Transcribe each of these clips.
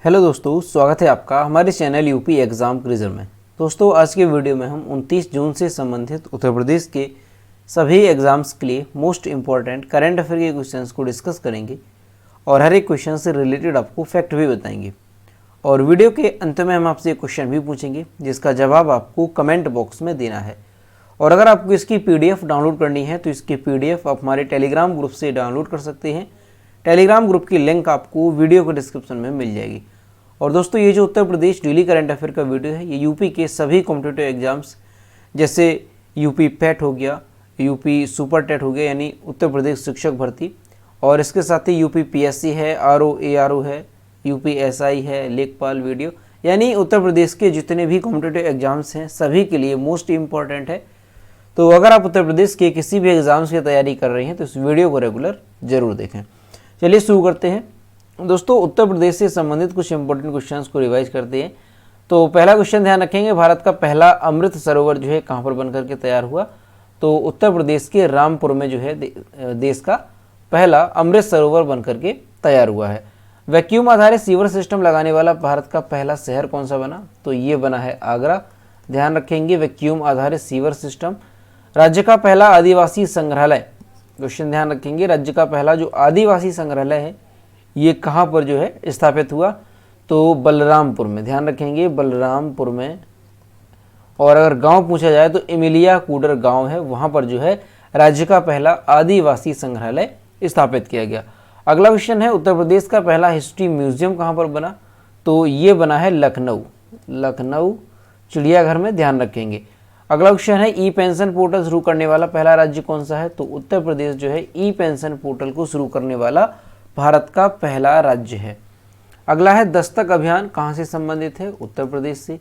Hello दोस्तों, स्वागत है आपका हमारे चैनल यूपी एग्ज़ाम क्विज़र में। दोस्तों, आज के वीडियो में हम 29 जून से संबंधित उत्तर प्रदेश के सभी एग्ज़ाम्स के लिए मोस्ट इम्पॉर्टेंट करंट अफेयर के क्वेश्चंस को डिस्कस करेंगे और हर एक क्वेश्चन से रिलेटेड आपको फैक्ट भी बताएंगे। और वीडियो के अंत में हम आपसे एक क्वेश्चन भी पूछेंगे जिसका जवाब आपको कमेंट बॉक्स में देना है। और अगर आपको इसकी PDF डाउनलोड करनी है तो इसकी PDF आप हमारे टेलीग्राम ग्रुप से डाउनलोड कर सकते हैं। टेलीग्राम ग्रुप की लिंक आपको वीडियो के डिस्क्रिप्शन में मिल जाएगी। और दोस्तों, ये जो Uttar Pradesh daily current affair का वीडियो है, ये यूपी के सभी कॉम्पिटिटिव एग्जाम्स जैसे यूपी पैट हो गया, यूपी सुपर टेट हो गया यानी उत्तर प्रदेश शिक्षक भर्ती, और इसके साथ ही यूपी PSC है, RO ARO है, यूपी SI है, लेखपाल वीडियो, यानी उत्तर प्रदेश के जितने भी कॉम्पिटिटिव एग्जाम्स हैं सभी के लिए मोस्ट इम्पॉर्टेंट है। तो अगर आप उत्तर प्रदेश के किसी भी एग्जाम्स की तैयारी कर रहे हैं तो इस वीडियो को रेगुलर जरूर देखें। चलिए शुरू करते हैं। दोस्तों, उत्तर प्रदेश से संबंधित कुछ इंपॉर्टेंट क्वेश्चंस को रिवाइज करते हैं। तो पहला क्वेश्चन ध्यान रखेंगे, भारत का पहला अमृत सरोवर जो है कहाँ पर बनकर के तैयार हुआ? तो उत्तर प्रदेश के रामपुर में जो है देश का पहला अमृत सरोवर बनकर के तैयार हुआ है। वैक्यूम आधारित सीवर सिस्टम लगाने वाला भारत का पहला शहर कौन सा बना? तो ये बना है आगरा। ध्यान रखेंगे, वैक्यूम आधारित सीवर सिस्टम। राज्य का पहला आदिवासी संग्रहालय, क्वेश्चन ध्यान रखेंगे, राज्य का पहला जो आदिवासी संग्रहालय है ये कहाँ पर जो है स्थापित हुआ? तो बलरामपुर में। ध्यान रखेंगे, बलरामपुर में। और अगर गांव पूछा जाए तो इमिलिया कूडर गांव है, वहां पर जो है राज्य का पहला आदिवासी संग्रहालय स्थापित किया गया। अगला क्वेश्चन है, उत्तर प्रदेश का पहला हिस्ट्री म्यूजियम कहाँ पर बना? तो ये बना है लखनऊ चिड़ियाघर में। ध्यान रखेंगे। अगला क्वेश्चन है, ई पेंशन पोर्टल शुरू करने वाला पहला राज्य कौन सा है? तो उत्तर प्रदेश जो है ई पेंशन पोर्टल को शुरू करने वाला भारत का पहला राज्य है। अगला है, दस्तक अभियान कहाँ से संबंधित है? उत्तर प्रदेश से।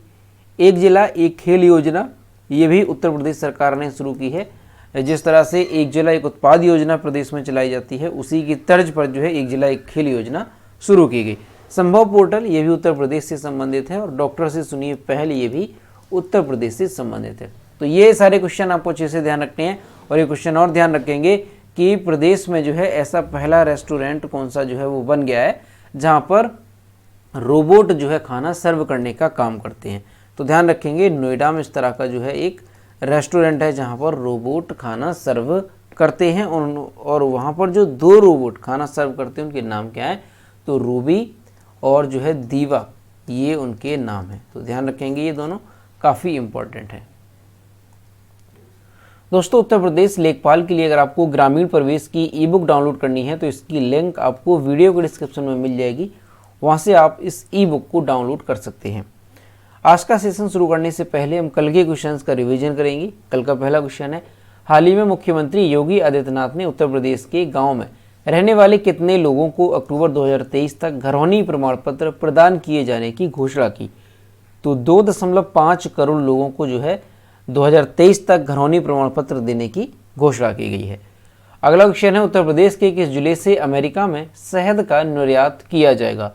एक जिला एक खेल योजना, ये भी उत्तर प्रदेश सरकार ने शुरू की है। जिस तरह से एक जिला एक उत्पाद योजना प्रदेश में चलाई जाती है, उसी की तर्ज पर जो है एक जिला एक खेल योजना शुरू की गई। संभव पोर्टल, ये भी उत्तर प्रदेश से संबंधित है। और डॉक्टर से सुनिए पहल, ये भी उत्तर प्रदेश से संबंधित है। तो ये सारे क्वेश्चन आपको अच्छे से ध्यान रखने हैं। और ये क्वेश्चन और ध्यान रखेंगे कि प्रदेश में जो है ऐसा पहला रेस्टोरेंट कौन सा जो है वो बन गया है जहाँ पर रोबोट जो है खाना सर्व करने का काम करते हैं। तो ध्यान रखेंगे, नोएडा में इस तरह का जो है एक रेस्टोरेंट है जहाँ पर रोबोट खाना सर्व करते हैं। और वहाँ पर जो 2 रोबोट खाना सर्व करते हैं उनके नाम क्या है? तो रूबी और जो है दीवा, ये उनके नाम है। तो ध्यान रखेंगे, ये दोनों काफ़ी इम्पोर्टेंट है। दोस्तों, उत्तर प्रदेश लेखपाल के लिए अगर आपको ग्रामीण प्रवेश की ई-बुक डाउनलोड करनी है तो इसकी लिंक आपको वीडियो के डिस्क्रिप्शन में मिल जाएगी, वहाँ से आप इस ई-बुक को डाउनलोड कर सकते हैं। आज का सेशन शुरू करने से पहले हम कल के क्वेश्चंस का रिवीजन करेंगे। कल का पहला क्वेश्चन है, हाल ही में मुख्यमंत्री योगी आदित्यनाथ ने उत्तर प्रदेश के गाँव में रहने वाले कितने लोगों को अक्टूबर 2023 तक घरौनी प्रमाण पत्र प्रदान किए जाने की घोषणा की? तो 2.5 करोड़ लोगों को जो है 2023 तक घरौनी प्रमाण पत्र देने की घोषणा की गई है। अगला क्वेश्चन है, उत्तर प्रदेश के किस जिले से अमेरिका में शहद का निर्यात किया जाएगा?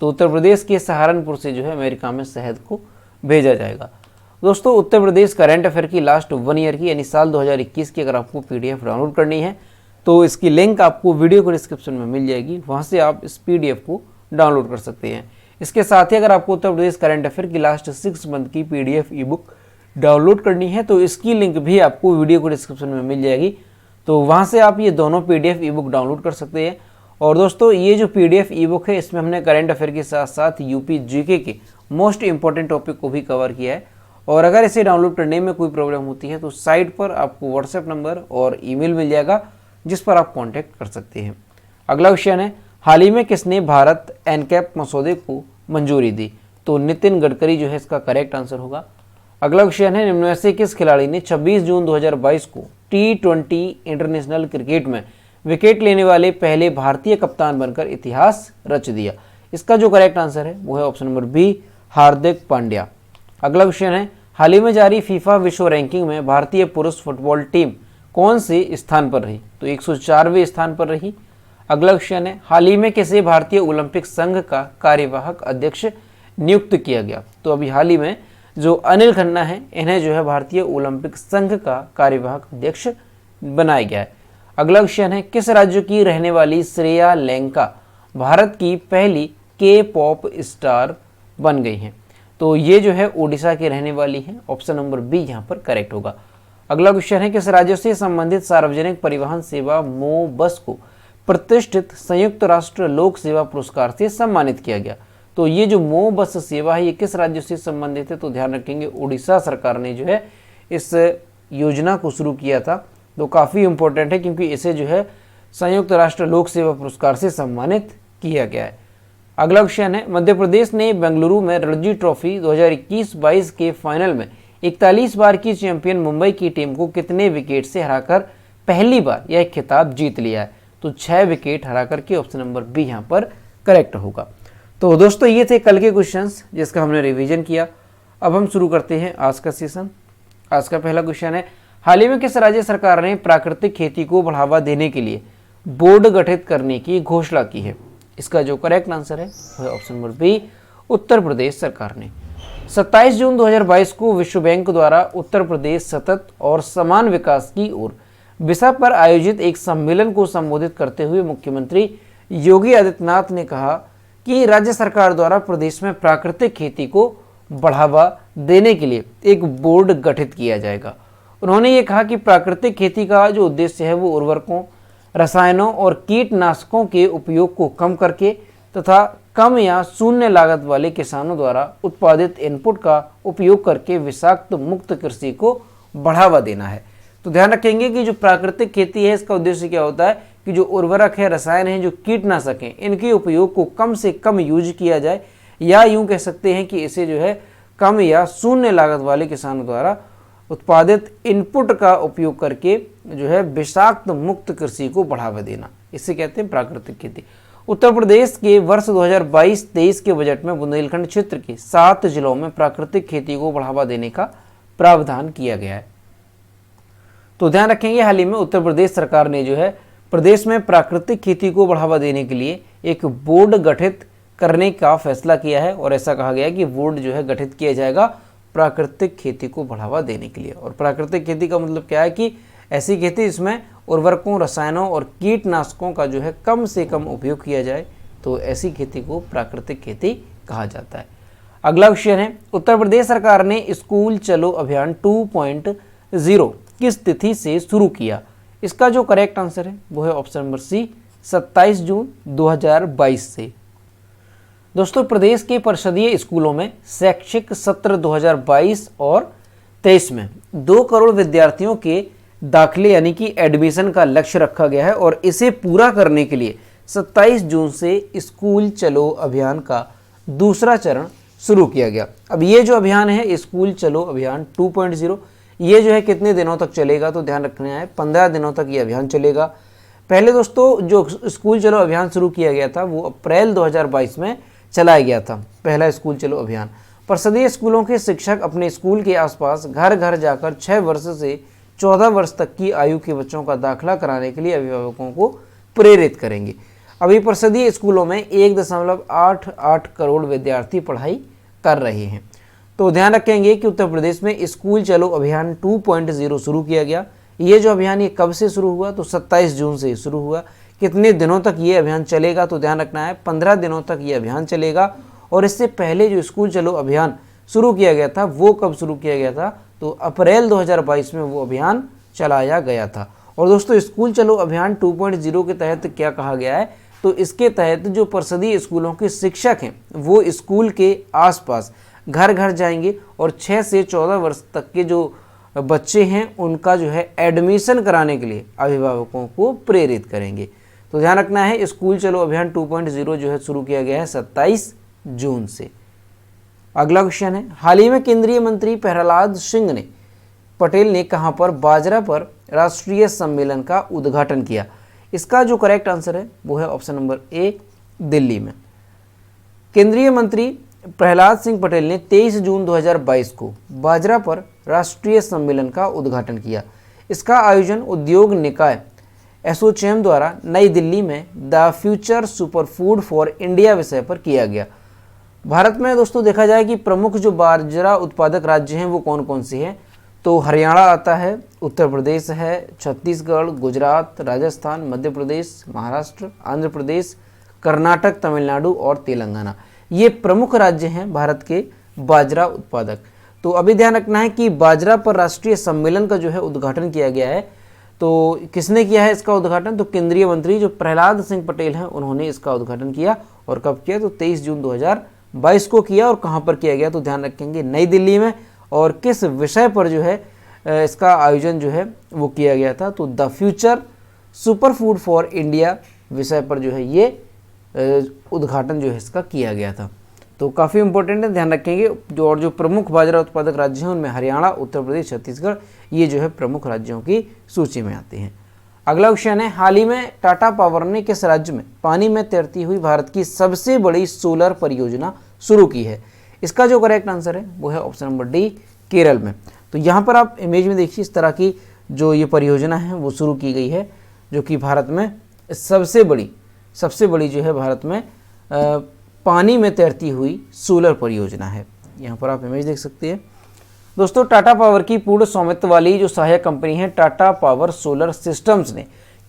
तो उत्तर प्रदेश के सहारनपुर से जो है अमेरिका में शहद को भेजा जाएगा। दोस्तों, उत्तर प्रदेश करंट अफेयर की लास्ट 1 ईयर की यानी साल 2021 की अगर आपको PDF डाउनलोड करनी है तो इसकी लिंक आपको वीडियो के डिस्क्रिप्शन में मिल जाएगी, वहाँ से आप इस PDF को डाउनलोड कर सकते हैं। इसके साथ ही अगर आपको उत्तर प्रदेश करंट अफेयर की लास्ट 6 मंथ की PDF ई-बुक डाउनलोड करनी है तो इसकी लिंक भी आपको वीडियो के डिस्क्रिप्शन में मिल जाएगी, तो वहाँ से आप ये दोनों PDF ई-बुक डाउनलोड कर सकते हैं। और दोस्तों, ये जो PDF ई-बुक है इसमें हमने करंट अफेयर के साथ साथ यूपी GK के मोस्ट इंपॉर्टेंट टॉपिक को भी कवर किया है। और अगर इसे डाउनलोड करने में कोई प्रॉब्लम होती है तो साइट पर आपको व्हाट्सएप नंबर और ईमेल मिल जाएगा जिस पर आप कॉन्टैक्ट कर सकते हैं। अगला क्वेश्चन है, हाल ही में किसने भारत एनकैप मसौदे को मंजूरी दी? तो नितिन गडकरी जो है इसका करेक्ट आंसर होगा। अगला क्वेश्चन है, निम्न में से किस खिलाड़ी ने 26 जून 2022 को T20 इंटरनेशनल क्रिकेट में विकेट लेने वाले पहले भारतीय कप्तान बनकर इतिहास रच दिया? इसका जो करेक्ट आंसर है वो है option number B, Hardik Pandya. अगला क्वेश्चन है, हाल ही में जारी फीफा विश्व रैंकिंग में भारतीय पुरुष फुटबॉल टीम कौन से स्थान पर रही? तो 104वें स्थान पर रही। अगला क्वेश्चन है, हाल ही में किसे भारतीय ओलंपिक संघ का कार्यवाहक अध्यक्ष नियुक्त किया गया? तो अभी हाल ही में जो अनिल खन्ना है इन्हें जो है भारतीय ओलंपिक संघ का कार्यवाहक अध्यक्ष बनाया गया है। अगला क्वेश्चन है, किस राज्य की रहने वाली श्रेया लैंका भारत की पहली के पॉप स्टार बन गई हैं। तो ये जो है उड़ीसा की रहने वाली है। ऑप्शन नंबर बी यहाँ पर करेक्ट होगा। अगला क्वेश्चन है, किस राज्य से संबंधित सार्वजनिक परिवहन सेवा मो बस को प्रतिष्ठित संयुक्त राष्ट्र लोक सेवा पुरस्कार से सम्मानित किया गया? तो ये जो मो बस सेवा है ये किस राज्य से संबंधित है? तो ध्यान रखेंगे उड़ीसा सरकार ने जो है इस योजना को शुरू किया था। तो काफ़ी इंपॉर्टेंट है क्योंकि इसे जो है संयुक्त राष्ट्र लोक सेवा पुरस्कार से सम्मानित किया गया है। अगला क्वेश्चन है, मध्य प्रदेश ने बेंगलुरु में रणजी ट्रॉफी 2021-22 के फाइनल में 41 बार की चैंपियन मुंबई की टीम को कितने विकेट से हराकर पहली बार यह खिताब जीत लिया है? तो 6 विकेट हरा करके ऑप्शन नंबर बी यहाँ पर करेक्ट होगा। तो दोस्तों ये थे कल के क्वेश्चंस जिसका हमने रिवीजन किया। अब हम शुरू करते हैं आज का सेशन। आज का पहला क्वेश्चन है, हाल ही में किस राज्य सरकार ने प्राकृतिक खेती को बढ़ावा देने के लिए बोर्ड गठित करने की घोषणा की है? इसका जो करेक्ट आंसर है वह option number B Uttar Pradesh सरकार ने। 27 जून 2022 को विश्व बैंक द्वारा उत्तर प्रदेश सतत और समान विकास की ओर विषय पर आयोजित एक सम्मेलन को संबोधित करते हुए मुख्यमंत्री योगी आदित्यनाथ ने कहा कि राज्य सरकार द्वारा प्रदेश में प्राकृतिक खेती को बढ़ावा देने के लिए एक बोर्ड गठित किया जाएगा। उन्होंने ये कहा कि प्राकृतिक खेती का जो उद्देश्य है वो उर्वरकों, रसायनों और कीटनाशकों के उपयोग को कम करके तथा कम या शून्य लागत वाले किसानों द्वारा उत्पादित इनपुट का उपयोग करके विषाक्त मुक्त कृषि को बढ़ावा देना है। तो ध्यान रखेंगे कि जो प्राकृतिक खेती है इसका उद्देश्य क्या होता है कि जो उर्वरक है, रसायन है, जो कीटनाशक हैं, इनके उपयोग को कम से कम यूज किया जाए, या यूं कह सकते हैं कि इसे जो है कम या शून्य लागत वाले किसानों द्वारा उत्पादित इनपुट का उपयोग करके जो है विषाक्त मुक्त कृषि को बढ़ावा देना, इसे कहते हैं प्राकृतिक खेती। उत्तर प्रदेश के वर्ष 2022-23 के बजट में बुंदेलखंड क्षेत्र के 7 जिलों में प्राकृतिक खेती को बढ़ावा देने का प्रावधान किया गया है। तो ध्यान रखेंगे हाल ही में उत्तर प्रदेश सरकार ने जो है प्रदेश में प्राकृतिक खेती को बढ़ावा देने के लिए एक बोर्ड गठित करने का फैसला किया है और ऐसा कहा गया है कि बोर्ड जो है गठित किया जाएगा प्राकृतिक खेती को बढ़ावा देने के लिए। और प्राकृतिक खेती का मतलब क्या है कि ऐसी खेती जिसमें उर्वरकों, रसायनों और कीटनाशकों का जो है कम से कम उपयोग किया जाए, तो ऐसी खेती को प्राकृतिक खेती कहा जाता है। अगला क्वेश्चन है, उत्तर प्रदेश सरकार ने स्कूल चलो अभियान 2.0 किस तिथि से शुरू किया? इसका जो करेक्ट आंसर है वो है ऑप्शन नंबर सी 27 जून 2022 से। दोस्तों प्रदेश के परिषदीय स्कूलों में शैक्षिक सत्र 2022 और 23 में 2 करोड़ विद्यार्थियों के दाखिले यानी कि एडमिशन का लक्ष्य रखा गया है और इसे पूरा करने के लिए 27 जून से स्कूल चलो अभियान का दूसरा चरण शुरू किया गया। अब ये जो अभियान है स्कूल चलो अभियान 2.0 ये जो है कितने दिनों तक चलेगा? तो ध्यान रखना है 15 दिनों तक ये अभियान चलेगा। पहले दोस्तों जो स्कूल चलो अभियान शुरू किया गया था वो अप्रैल 2022 में चलाया गया था, पहला स्कूल चलो अभियान। परिषदीय स्कूलों के शिक्षक अपने स्कूल के आसपास घर घर जाकर 6 वर्ष से 14 वर्ष तक की आयु के बच्चों का दाखिला कराने के लिए अभिभावकों को प्रेरित करेंगे। अभी परिषदीय स्कूलों में 1.88 करोड़ विद्यार्थी पढ़ाई कर रहे हैं। तो ध्यान रखेंगे कि उत्तर प्रदेश में स्कूल चलो अभियान 2.0 शुरू किया गया। ये जो अभियान ये कब से शुरू हुआ? तो 27 जून से शुरू हुआ। कितने दिनों तक ये अभियान चलेगा? तो ध्यान रखना है 15 दिनों तक ये अभियान चलेगा। और इससे पहले जो स्कूल चलो अभियान शुरू किया गया था वो कब शुरू किया गया था? तो अप्रैल 2022 में वो अभियान चलाया गया था। और दोस्तों स्कूल चलो अभियान 2.0 के तहत क्या कहा गया है? तो इसके तहत जो परिषदीय स्कूलों के शिक्षक हैं वो स्कूल के आसपास घर घर जाएंगे और 6 से 14 वर्ष तक के जो बच्चे हैं उनका जो है एडमिशन कराने के लिए अभिभावकों को प्रेरित करेंगे। तो ध्यान रखना है स्कूल चलो अभियान 2.0 जो है शुरू किया गया है 27 जून से। अगला क्वेश्चन है, हाल ही में केंद्रीय मंत्री प्रहलाद सिंह पटेल ने कहां पर बाजरा पर राष्ट्रीय सम्मेलन का उद्घाटन किया? इसका जो करेक्ट आंसर है वो है ऑप्शन नंबर ए दिल्ली में। केंद्रीय मंत्री प्रहलाद सिंह पटेल ने 23 जून 2022 को बाजरा पर राष्ट्रीय सम्मेलन का उद्घाटन किया। इसका आयोजन उद्योग निकाय एसोचैम द्वारा नई दिल्ली में the future superfood for India विषय पर किया गया। भारत में दोस्तों देखा जाए कि प्रमुख जो बाजरा उत्पादक राज्य हैं वो कौन कौन से हैं? तो हरियाणा आता है, उत्तर प्रदेश है, छत्तीसगढ़, गुजरात, राजस्थान, मध्य प्रदेश, महाराष्ट्र, आंध्र प्रदेश, कर्नाटक, तमिलनाडु और तेलंगाना। ये प्रमुख राज्य हैं भारत के बाजरा उत्पादक। तो अभी ध्यान रखना है कि बाजरा पर राष्ट्रीय सम्मेलन का जो है उद्घाटन किया गया है। तो किसने किया है इसका उद्घाटन? तो केंद्रीय मंत्री जो प्रहलाद सिंह पटेल हैं उन्होंने इसका उद्घाटन किया। और कब किया? तो 23 जून 2022 को किया। और कहाँ पर किया गया? तो ध्यान रखेंगे नई दिल्ली में। और किस विषय पर जो है इसका आयोजन जो है वो किया गया था? तो the future super food for India विषय पर जो है ये उद्घाटन जो है इसका किया गया था। तो काफ़ी इंपॉर्टेंट है, ध्यान रखेंगे। जो प्रमुख बाजरा उत्पादक राज्य हैं उनमें हरियाणा, उत्तर प्रदेश, छत्तीसगढ़ ये जो है प्रमुख राज्यों की सूची में आते हैं। अगला क्वेश्चन है, हाल ही में टाटा पावर ने किस राज्य में पानी में तैरती हुई भारत की सबसे बड़ी सोलर परियोजना शुरू की है? इसका जो करेक्ट आंसर है वो है ऑप्शन नंबर डी, केरल में। तो यहाँ पर आप इमेज में देखिए इस तरह की जो ये परियोजना है वो शुरू की गई है, जो कि भारत में सबसे बड़ी जो है भारत में पानी में तैरती हुई सोलर परियोजना है। यहाँ पर आप इमेज देख सकते हैं। दोस्तों, टाटा पावर की पूर्ण स्वामित्व वाली जो सहायक कंपनी है टाटा पावर सोलर सिस्टम्स ने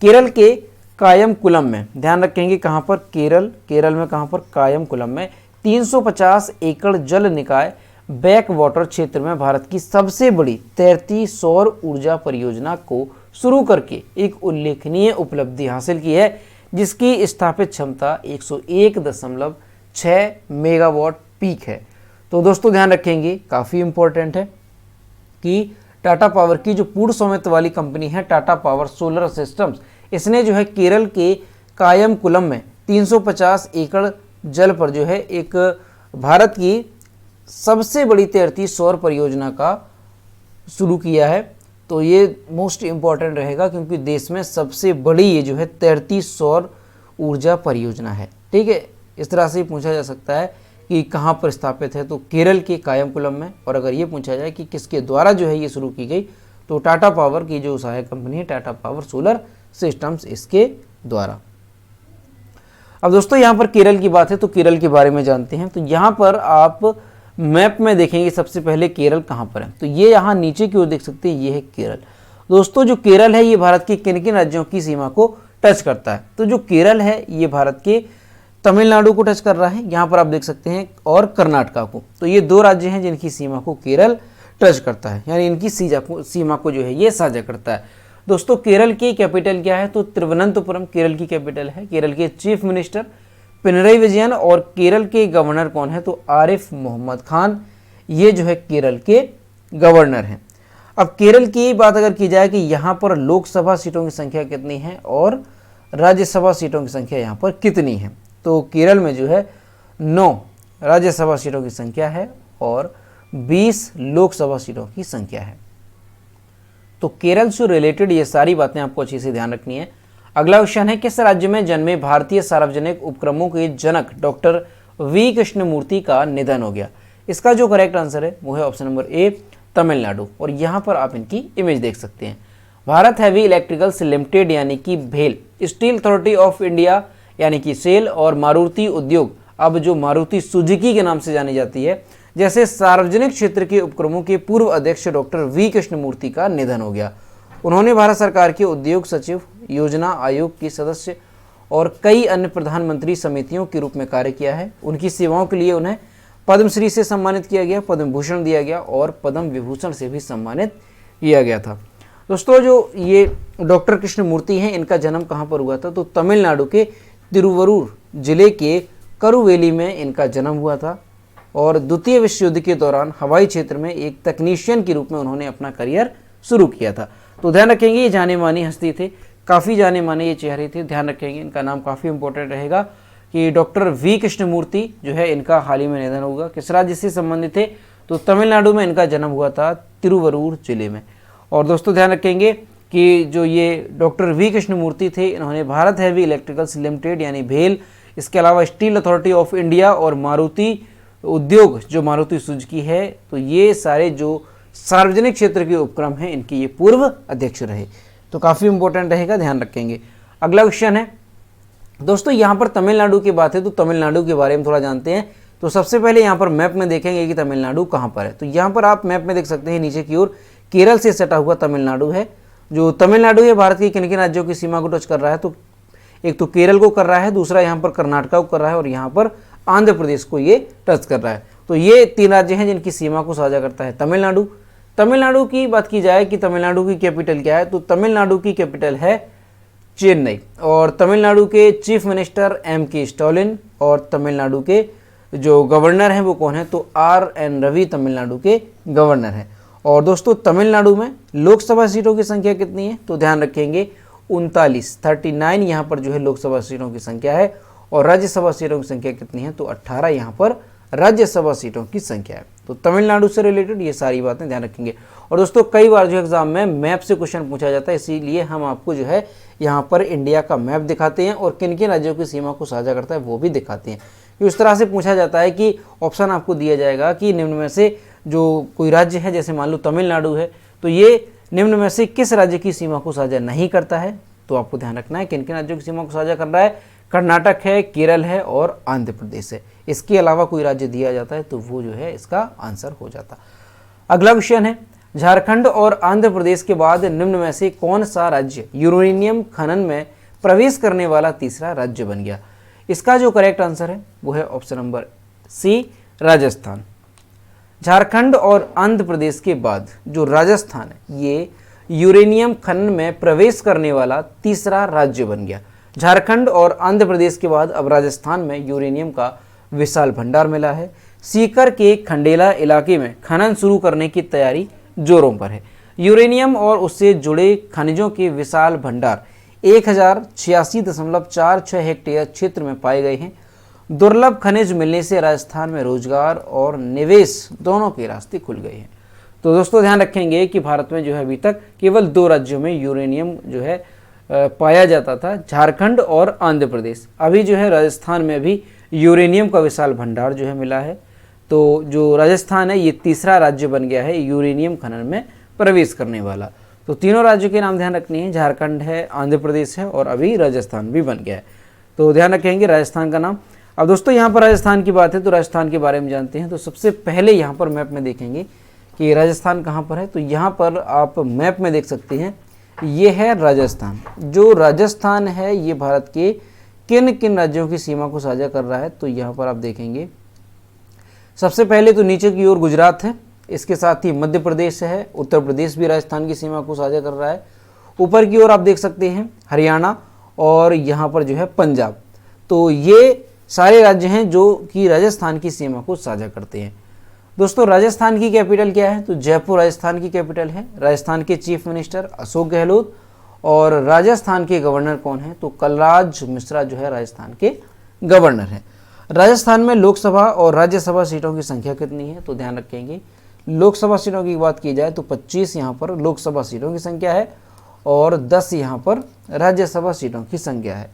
केरल के कायमकुलम में, ध्यान रखेंगे कहाँ पर? केरल में कहाँ पर? कायमकुलम में 350 एकड़ जल निकाय बैक वाटर क्षेत्र में भारत की सबसे बड़ी तैरती सौर ऊर्जा परियोजना को शुरू करके एक उल्लेखनीय उपलब्धि हासिल की है, जिसकी स्थापित क्षमता 101.6 मेगावाट पीक है। तो दोस्तों ध्यान रखेंगे, काफ़ी इंपॉर्टेंट है कि टाटा पावर की जो पूर्ण स्वामित्व वाली कंपनी है टाटा पावर सोलर सिस्टम्स, इसने जो है केरल के कायमकुलम में 350 एकड़ जल पर जो है एक भारत की सबसे बड़ी तैरती सौर परियोजना का शुरू किया है। तो ये मोस्ट इम्पॉर्टेंट रहेगा क्योंकि देश में सबसे बड़ी ये जो है तैरती सौर ऊर्जा परियोजना है। ठीक है, इस तरह से पूछा जा सकता है कि कहाँ पर स्थापित है, तो केरल के कायमकुलम में। और अगर ये पूछा जाए कि किसके द्वारा जो है ये शुरू की गई, तो टाटा पावर की जो सहायक कंपनी है टाटा पावर सोलर सिस्टम्स, इसके द्वारा। अब दोस्तों यहाँ पर केरल की बात है तो केरल के बारे में जानते हैं। तो यहाँ पर आप मैप में देखेंगे सबसे पहले केरल कहाँ पर है, तो ये यहाँ नीचे की ओर देख सकते हैं, ये है केरल। दोस्तों जो केरल है ये भारत के किन किन राज्यों की सीमा को टच करता है? तो जो केरल है ये भारत के तमिलनाडु को टच कर रहा है, यहाँ पर आप देख सकते हैं, और कर्नाटका को। तो ये दो राज्य हैं जिनकी सीमा को केरल टच करता है, यानी इनकी सीमा को जो है ये साझा करता है। दोस्तों केरल की कैपिटल क्या है? तो तिरुवनंतपुरम केरल की कैपिटल है। केरल के चीफ मिनिस्टर पिनरई विजयन और केरल के गवर्नर कौन है? तो आरिफ मोहम्मद खान, ये जो है केरल के गवर्नर हैं। अब केरल की बात अगर की जाए कि यहाँ पर लोकसभा सीटों की संख्या कितनी है और राज्यसभा सीटों की संख्या यहाँ पर कितनी है, तो केरल में जो है 9 राज्यसभा सीटों की संख्या है और 20 लोकसभा सीटों की संख्या है। तो केरल से रिलेटेड ये सारी बातें आपको अच्छे से ध्यान रखनी है। अगला क्वेश्चन है, किस राज्य में जन्मे भारतीय सार्वजनिक उपक्रमों के जनक डॉक्टर वी कृष्णमूर्ति का निधन हो गया? इसका जो करेक्ट आंसर है वो है ऑप्शन नंबर ए, तमिलनाडु। और यहाँ पर आप इनकी इमेज देख सकते हैं। भारत हैवी इलेक्ट्रिकल्स लिमिटेड यानी कि भेल, स्टील अथॉरिटी ऑफ इंडिया यानी कि सेल और मारुति उद्योग, अब जो मारुति सुजुकी के नाम से जानी जाती है, जैसे सार्वजनिक क्षेत्र के उपक्रमों के पूर्व अध्यक्ष डॉक्टर वी कृष्णमूर्ति का निधन हो गया। उन्होंने भारत सरकार के उद्योग सचिव, योजना आयोग के सदस्य और कई अन्य प्रधानमंत्री समितियों के रूप में कार्य किया है। उनकी सेवाओं के लिए उन्हें पद्मश्री से सम्मानित किया गया, पद्म भूषण दिया गया और पद्म विभूषण से भी सम्मानित किया गया था। दोस्तों जो ये डॉक्टर कृष्णमूर्ति हैं, इनका जन्म कहाँ पर हुआ था? तो तमिलनाडु के तिरुवरूर जिले के करुवेली में इनका जन्म हुआ था और द्वितीय विश्व युद्ध के दौरान हवाई क्षेत्र में एक तकनीशियन के रूप में उन्होंने अपना करियर शुरू किया था। तो ध्यान रखेंगे ये जाने मानी हस्ती थे, काफ़ी जाने माने ये चेहरे थे। ध्यान रखेंगे इनका नाम काफ़ी इंपॉर्टेंट रहेगा कि डॉक्टर वी कृष्णमूर्ति जो है इनका हाल ही में निधन होगा। किस राज्य से संबंधित थे? तो तमिलनाडु में इनका जन्म हुआ था, तिरुवरूर जिले में। और दोस्तों ध्यान रखेंगे कि जो ये डॉक्टर वी कृष्णमूर्ति थे, इन्होंने भारत हैवी इलेक्ट्रिकल्स लिमिटेड यानी भेल, इसके अलावा स्टील अथॉरिटी ऑफ इंडिया और मारुति उद्योग जो मारुति सुजुकी है, तो ये सारे जो सार्वजनिक क्षेत्र के उपक्रम हैं इनके ये पूर्व अध्यक्ष रहे। तो काफ़ी इंपॉर्टेंट रहेगा, ध्यान रखेंगे। अगला क्वेश्चन है दोस्तों, यहाँ पर तमिलनाडु की बात है तो तमिलनाडु के बारे में थोड़ा जानते हैं। तो सबसे पहले यहाँ पर मैप में देखेंगे कि तमिलनाडु कहाँ पर है। तो यहाँ पर आप मैप में देख सकते हैं नीचे की ओर केरल से सटा हुआ तमिलनाडु है। जो तमिलनाडु है भारत के किन किन राज्यों की सीमा को टच कर रहा है? तो एक तो केरल को कर रहा है, दूसरा यहाँ पर कर्नाटक को कर रहा है और यहाँ पर आंध्र प्रदेश को ये टच कर रहा है। तो ये 3 राज्य हैं जिनकी सीमा को साझा करता है तमिलनाडु। तमिलनाडु की बात की जाए कि तमिलनाडु की कैपिटल क्या है, तो तमिलनाडु की कैपिटल है चेन्नई और तमिलनाडु के चीफ मिनिस्टर M.K. स्टालिन और तमिलनाडु के जो गवर्नर हैं वो कौन है, तो R.N. रवि तमिलनाडु के गवर्नर हैं। और दोस्तों तमिलनाडु में लोकसभा सीटों की संख्या कितनी है, तो ध्यान रखेंगे 39 यहाँ पर जो है लोकसभा सीटों की संख्या है और राज्यसभा सीटों की संख्या कितनी है, तो 18 यहाँ पर राज्यसभा सीटों की संख्या है। तो तमिलनाडु से रिलेटेड ये सारी बातें ध्यान रखेंगे। और दोस्तों कई बार जो एग्जाम में मैप से क्वेश्चन पूछा जाता है, इसीलिए हम आपको जो है यहाँ पर इंडिया का मैप दिखाते हैं और किन किन राज्यों की सीमा को साझा करता है वो भी दिखाते हैं। इस तरह से पूछा जाता है कि ऑप्शन आपको दिया जाएगा कि निम्न में से जो कोई राज्य है, जैसे मान लो तमिलनाडु है, तो ये निम्न में से किस राज्य की सीमा को साझा नहीं करता है, तो आपको ध्यान रखना है किन किन राज्यों की सीमा को साझा कर रहा है। कर्नाटक है, केरल है और आंध्र प्रदेश है। इसके अलावा कोई राज्य दिया जाता है तो वो जो है इसका आंसर हो जाता। अगला क्वेश्चन है, झारखंड और आंध्र प्रदेश के बाद निम्न में से कौन सा राज्य यूरेनियम खनन में प्रवेश करने वाला तीसरा राज्य बन गया। इसका जो करेक्ट आंसर है वो है option number C, Rajasthan. Jharkhand और आंध्र प्रदेश के बाद जो राजस्थान है ये यूरेनियम खनन में प्रवेश करने वाला तीसरा राज्य बन गया। झारखंड और आंध्र प्रदेश के बाद अब राजस्थान में यूरेनियम का विशाल भंडार मिला है। सीकर के खंडेला इलाके में खनन शुरू करने की तैयारी जोरों पर है। यूरेनियम और उससे जुड़े खनिजों के विशाल भंडार 1086.46 हेक्टेयर क्षेत्र में पाए गए हैं। दुर्लभ खनिज मिलने से राजस्थान में रोजगार और निवेश दोनों के रास्ते खुल गए हैं। तो दोस्तों ध्यान रखेंगे कि भारत में जो है अभी तक केवल 2 राज्यों में यूरेनियम जो है पाया जाता था, झारखंड और आंध्र प्रदेश। अभी जो है राजस्थान में भी यूरेनियम का विशाल भंडार जो है मिला है। तो जो राजस्थान है ये तीसरा राज्य बन गया है यूरेनियम खनन में प्रवेश करने वाला। तो तीनों राज्यों के नाम ध्यान रखने हैं, झारखंड है, आंध्र प्रदेश है और अभी राजस्थान भी बन गया है। तो ध्यान रखेंगे राजस्थान का नाम। अब दोस्तों यहाँ पर राजस्थान की बात है तो राजस्थान के बारे में जानते हैं। तो सबसे पहले यहाँ पर मैप में देखेंगे कि राजस्थान कहाँ पर है। तो यहाँ पर आप मैप में देख सकते हैं ये है राजस्थान। जो राजस्थान है ये भारत के किन किन राज्यों की सीमा को साझा कर रहा है, तो यहाँ पर आप देखेंगे सबसे पहले तो नीचे की ओर गुजरात है, इसके साथ ही मध्य प्रदेश है, उत्तर प्रदेश भी राजस्थान की सीमा को साझा कर रहा है। ऊपर की ओर आप देख सकते हैं हरियाणा और यहाँ पर जो है पंजाब। तो ये सारे राज्य हैं जो कि राजस्थान की सीमा को साझा करते हैं। दोस्तों राजस्थान की कैपिटल क्या है, तो जयपुर राजस्थान की कैपिटल है। राजस्थान के चीफ मिनिस्टर अशोक गहलोत और राजस्थान के गवर्नर कौन है, तो कलराज मिश्रा जो है राजस्थान के गवर्नर हैं। राजस्थान में लोकसभा और राज्यसभा सीटों की संख्या कितनी है, तो ध्यान रखेंगे लोकसभा सीटों की बात की जाए तो 25 यहाँ पर लोकसभा सीटों की संख्या है और 10 यहाँ पर राज्यसभा सीटों की संख्या है।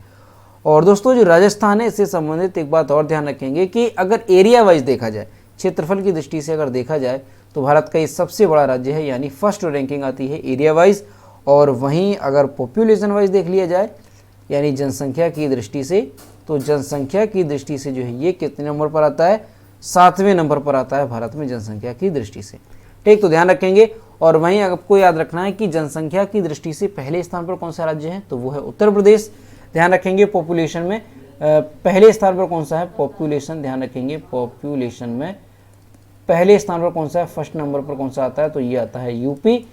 और दोस्तों जो राजस्थान है इससे संबंधित एक बात और ध्यान रखेंगे कि अगर एरिया वाइज देखा जाए, क्षेत्रफल की दृष्टि से अगर देखा जाए तो भारत का ये सबसे बड़ा राज्य है, यानी फर्स्ट रैंकिंग आती है एरिया वाइज। और वहीं अगर पॉपुलेशन वाइज देख लिया जाए यानी जनसंख्या की दृष्टि से, तो जनसंख्या की दृष्टि से जो है ये कितने नंबर पर आता है, 7वें नंबर पर आता है भारत में जनसंख्या की दृष्टि से। ठीक, तो ध्यान रखेंगे। और वहीं आपको याद रखना है कि जनसंख्या की दृष्टि से पहले स्थान पर कौन सा राज्य है, तो वो है उत्तर प्रदेश। ध्यान रखेंगे पॉपुलेशन में पहले स्थान पर कौन सा है, पॉपुलेशन, ध्यान रखेंगे पॉपुलेशन में पहले स्थान पर कौन सा है, फर्स्ट नंबर पर कौन सा आता है, तो ये आता है यूपी।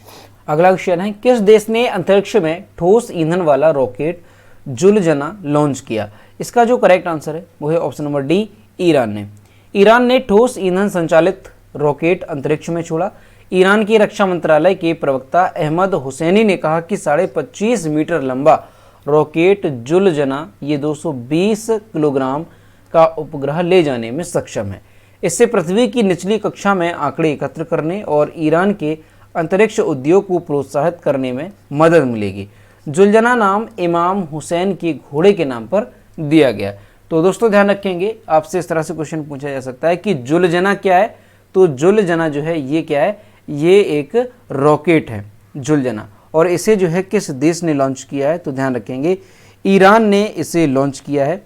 अगला क्वेश्चन है, किस देश ने अंतरिक्ष में ठोस ईंधन वाला रॉकेट जुलजना लॉन्च किया। इसका जो करेक्ट आंसर है वो है ऑप्शन नंबर डी, ईरान ने। ईरान ने ठोस ईंधन संचालित रॉकेट अंतरिक्ष में छोड़ा। ईरान की रक्षा मंत्रालय के प्रवक्ता अहमद हुसैनी ने कहा कि 25.5 मीटर लंबा रॉकेट जुलजना ये 220 किलोग्राम का उपग्रह ले जाने में सक्षम है। इससे पृथ्वी की निचली कक्षा में आंकड़े एकत्र करने और ईरान के अंतरिक्ष उद्योग को प्रोत्साहित करने में मदद मिलेगी। जुलजना नाम इमाम हुसैन के घोड़े के नाम पर दिया गया। तो दोस्तों ध्यान रखेंगे, आपसे इस तरह से क्वेश्चन पूछा जा सकता है कि जुलजना क्या है, तो जुलजना जो है ये क्या है, ये एक रॉकेट है जुलजना। और इसे जो है किस देश ने लॉन्च किया है, तो ध्यान रखेंगे ईरान ने इसे लॉन्च किया है।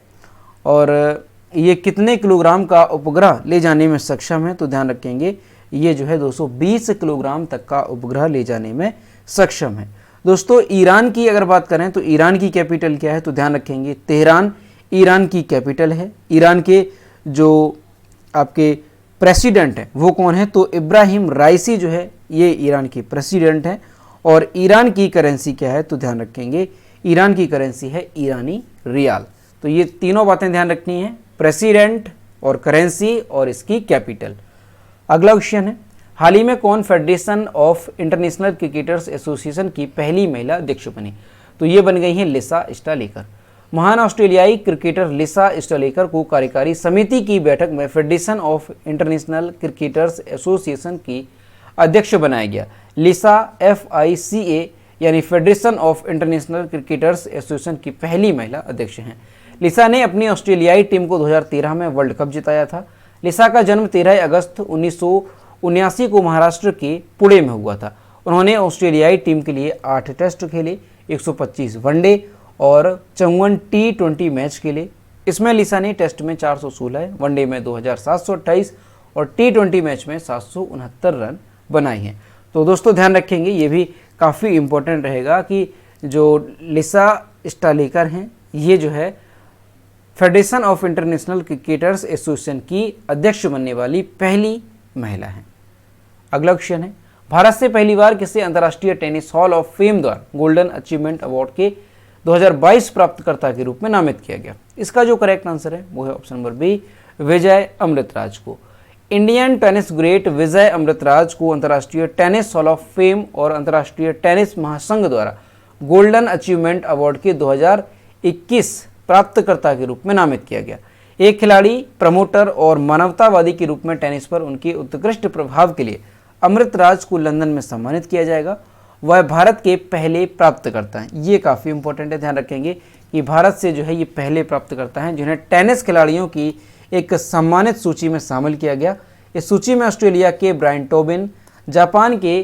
और ये कितने किलोग्राम का उपग्रह ले जाने में सक्षम है, तो ध्यान रखेंगे ये जो है 220 किलोग्राम तक का उपग्रह ले जाने में सक्षम है। दोस्तों ईरान की अगर बात करें तो ईरान की कैपिटल क्या है, तो ध्यान रखेंगे तेहरान ईरान की कैपिटल है। ईरान के जो आपके प्रेसिडेंट हैं वो कौन है, तो इब्राहिम राइसी जो है ये ईरान की प्रेसिडेंट हैं। और ईरान की करेंसी क्या है, तो ध्यान रखेंगे ईरान की करेंसी है ईरानी रियाल। तो ये तीनों बातें ध्यान रखनी है, प्रेसिडेंट और करेंसी और इसकी कैपिटल। अगला क्वेश्चन है, हाल ही में कौन federation of international cricketers association की पहली महिला अध्यक्ष बनी, तो ये बन गई हैं लिसा स्टालेकर। महान ऑस्ट्रेलियाई क्रिकेटर लिसा स्टालेकर को कार्यकारी समिति की बैठक में federation of international cricketers association की अध्यक्ष बनाया गया। लिसा FICA यानी federation of international cricketers association की पहली महिला अध्यक्ष हैं। लिसा ने अपनी ऑस्ट्रेलियाई टीम को 2013 में वर्ल्ड कप जिताया था। लिसा का जन्म 13 अगस्त 1979 को महाराष्ट्र के पुणे में हुआ था। उन्होंने ऑस्ट्रेलियाई टीम के लिए 8 टेस्ट खेले, 125 वनडे और 54 T20 मैच खेले। इसमें लिसा ने टेस्ट में 416, वनडे में 2728 और T20 मैच में 769 रन बनाए हैं। तो दोस्तों ध्यान रखेंगे, ये भी काफ़ी इम्पोर्टेंट रहेगा कि जो लिसा स्टालेकर हैं ये जो है federation of international cricketers association की अध्यक्ष बनने वाली पहली महिला है। अगला क्वेश्चन है, भारत से पहली बार किसे अंतर्राष्ट्रीय टेनिस हॉल ऑफ फेम द्वारा गोल्डन अचीवमेंट अवार्ड के 2022 प्राप्तकर्ता के रूप में नामित किया गया। इसका जो करेक्ट आंसर है वो है option number B, Vijay Amritraj को। Indian tennis great Vijay Amritraj को अंतर्राष्ट्रीय टेनिस हॉल ऑफ फेम और अंतर्राष्ट्रीय टेनिस महासंघ द्वारा गोल्डन अचीवमेंट अवार्ड के 2021 प्राप्तकर्ता के रूप में नामित किया गया। एक खिलाड़ी, प्रमोटर और मानवतावादी के रूप में टेनिस पर उनके उत्कृष्ट प्रभाव के लिए अमृतराज को लंदन में सम्मानित किया जाएगा। वह भारत के पहले प्राप्तकर्ता हैं। ये काफ़ी इंपॉर्टेंट है, ध्यान रखेंगे कि भारत से जो है ये पहले प्राप्तकर्ता हैं जिन्हें टेनिस खिलाड़ियों की एक सम्मानित सूची में शामिल किया गया। इस सूची में ऑस्ट्रेलिया के ब्रायन टोबिन, जापान के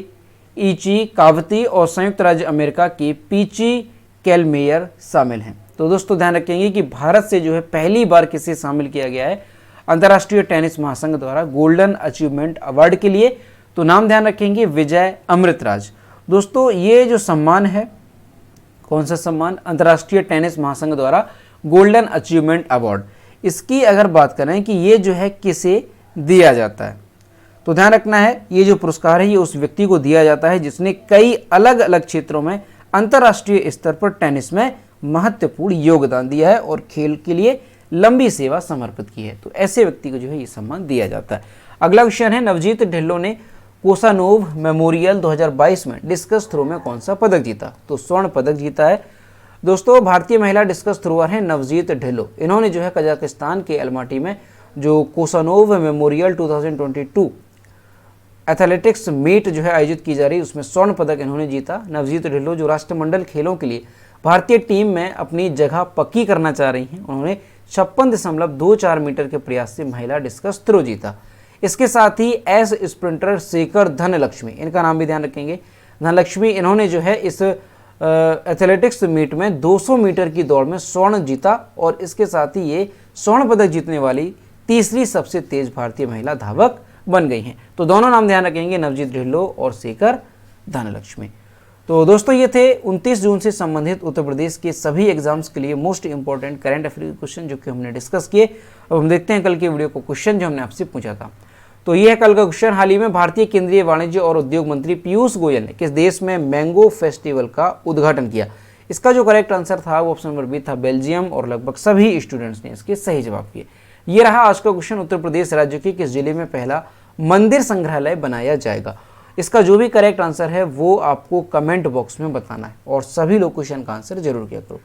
इची कावती और संयुक्त राज्य अमेरिका के पीची कैलमेयर शामिल हैं। तो दोस्तों ध्यान रखेंगे कि भारत से जो है पहली बार किसे शामिल किया गया है अंतर्राष्ट्रीय टेनिस महासंघ द्वारा गोल्डन अचीवमेंट अवार्ड के लिए, तो नाम ध्यान रखेंगे विजय अमृतराज। दोस्तों ये जो सम्मान है, कौन सा सम्मान, अंतर्राष्ट्रीय टेनिस महासंघ द्वारा गोल्डन अचीवमेंट अवार्ड, इसकी अगर बात करें कि ये जो है किसे दिया जाता है, तो ध्यान रखना है ये जो पुरस्कार है ये उस व्यक्ति को दिया जाता है जिसने कई अलग अलग क्षेत्रों में अंतर्राष्ट्रीय स्तर पर टेनिस में महत्वपूर्ण योगदान दिया है और खेल के लिए लंबी सेवा समर्पित की है। तो ऐसे व्यक्ति को जो है ये सम्मान दिया जाता है। अगला क्वेश्चन है, नवजीत ढिल्लों ने कोसानोव मेमोरियल 2022 में डिस्कस थ्रो में कौन सा पदक जीता, तो स्वर्ण पदक जीता है। दोस्तों भारतीय महिला डिस्कस थ्रोअर हैं नवजीत ढिल्लों। इन्होंने जो है कजाकिस्तान के अलमाटी में जो कोसानोव मेमोरियल 2022 एथलेटिक्स मीट जो है आयोजित की जा रही है उसमें स्वर्ण पदक इन्होंने जीता। नवजीत ढिल्लों जो राष्ट्रमंडल खेलों के लिए भारतीय टीम में अपनी जगह पक्की करना चाह रही हैं, उन्होंने 56.24 मीटर के प्रयास से महिला डिस्कस थ्रो जीता। इसके साथ ही एस स्प्रिंटर शेखर धनलक्ष्मी, इनका नाम भी ध्यान रखेंगे, धनलक्ष्मी, इन्होंने जो है इस एथलेटिक्स मीट में 200 मीटर की दौड़ में स्वर्ण जीता और इसके साथ ही ये स्वर्ण पदक जीतने वाली तीसरी सबसे तेज भारतीय महिला धावक बन गई हैं। तो दोनों नाम ध्यान रखेंगे, नवजीत ढिल्लों और शेखर धनलक्ष्मी। तो दोस्तों ये थे 29 जून से संबंधित उत्तर प्रदेश के सभी एग्जाम्स के लिए मोस्ट इंपॉर्टेंट करंट अफेयर के क्वेश्चन जो कि हमने डिस्कस किए। अब हम देखते हैं कल के वीडियो को, क्वेश्चन जो हमने आपसे पूछा था। तो ये है कल का क्वेश्चन, हाल ही में भारतीय केंद्रीय वाणिज्य और उद्योग मंत्री पीयूष गोयल ने किस देश में मैंगो फेस्टिवल का उद्घाटन किया। इसका जो करेक्ट आंसर था वो ऑप्शन नंबर बी था, बेल्जियम, और लगभग सभी स्टूडेंट्स ने इसके सही जवाब किए। ये रहा आज का क्वेश्चन, उत्तर प्रदेश राज्य के किस जिले में पहला मंदिर संग्रहालय बनाया जाएगा। इसका जो भी करेक्ट आंसर है वो आपको कमेंट बॉक्स में बताना है और सभी लोग क्वेश्चन का आंसर जरूर किया करो।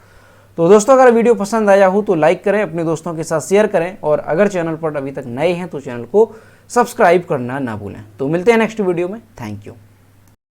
तो दोस्तों अगर वीडियो पसंद आया हो तो लाइक करें, अपने दोस्तों के साथ शेयर करें और अगर चैनल पर अभी तक नए हैं तो चैनल को सब्सक्राइब करना ना भूलें। तो मिलते हैं नेक्स्ट वीडियो में, थैंक यू।